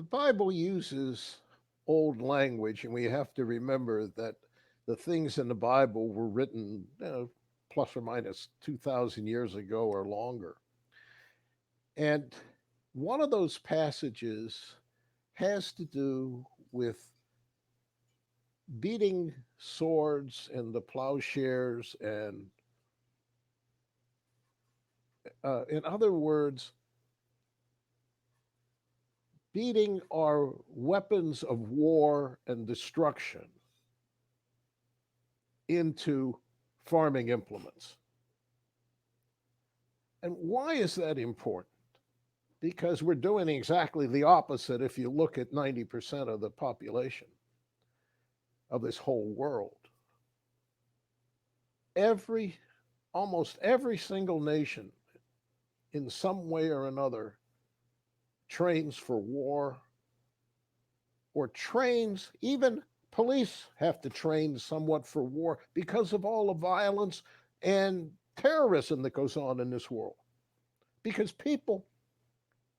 The Bible uses old language, and we have to remember that the things in the Bible were written plus or minus 2,000 years ago or longer. And one of those passages has to do with beating swords and the plowshares, and in other words, beating our weapons of war and destruction into farming implements. And why is that important? Because we're doing exactly the opposite if you look at 90% of the population of this whole world. Every, almost every single nation, in some way or another, trains for war or trains, even police have to train somewhat for war because of all the violence and terrorism that goes on in this world. Because people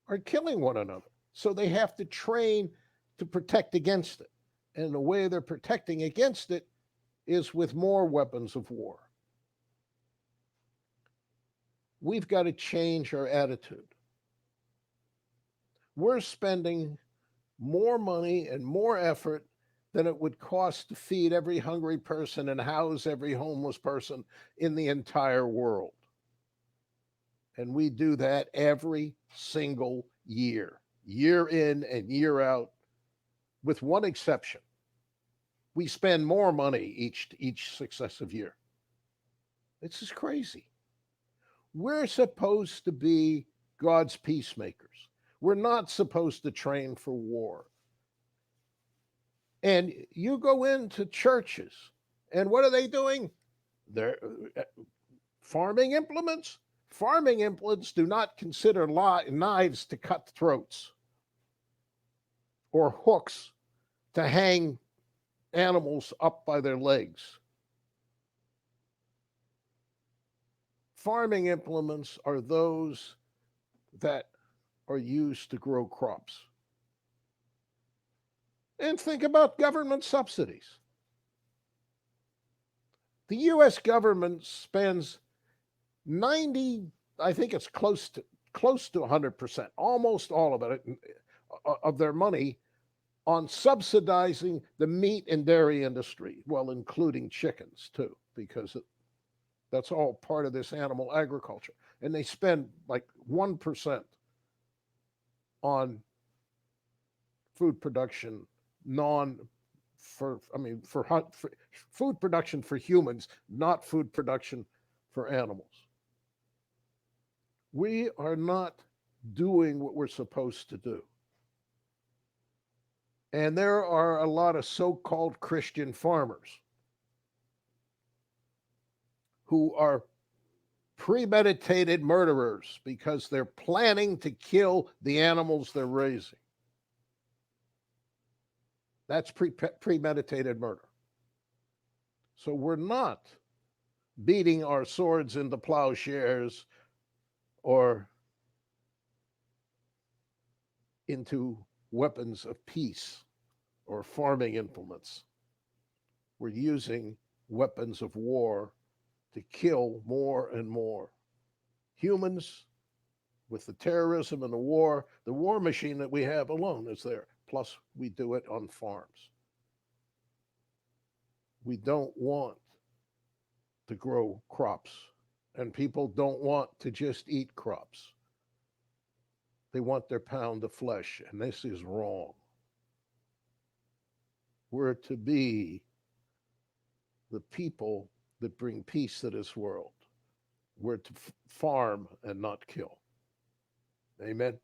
are killing one another. So they have to train to protect against it. And the way they're protecting against it is with more weapons of war. We've got to change our attitude. We're spending more money and more effort than it would cost to feed every hungry person and house every homeless person in the entire world. And we do that every single year, year in and year out, with one exception. We spend more money each successive year. This is crazy. We're supposed to be God's peacemakers. We're not supposed to train for war. And you go into churches, and what are they doing? They're farming implements. Farming implements do not consider knives to cut throats or hooks to hang animals up by their legs. Farming implements are those that are used to grow crops. And think about government subsidies. The US government spends 90, I think it's close to 100%, almost all of it of their money on subsidizing the meat and dairy industry, well, including chickens too, because that's all part of this animal agriculture. And they spend like 1% on food production, non for I mean for food production for humans, not food production for animals. We are not doing what we're supposed to do. And there are a lot of so-called Christian farmers who are premeditated murderers because they're planning to kill the animals they're raising. That's premeditated murder. So we're not beating our swords into plowshares or into weapons of peace or farming implements. We're using weapons of war to kill more and more humans with the terrorism and the war machine that we have alone is there. Plus, we do it on farms. We don't want to grow crops, and people don't want to just eat crops. They want their pound of flesh, and this is wrong. We're to be the people that bring peace to this world. We're to farm and not kill. Amen.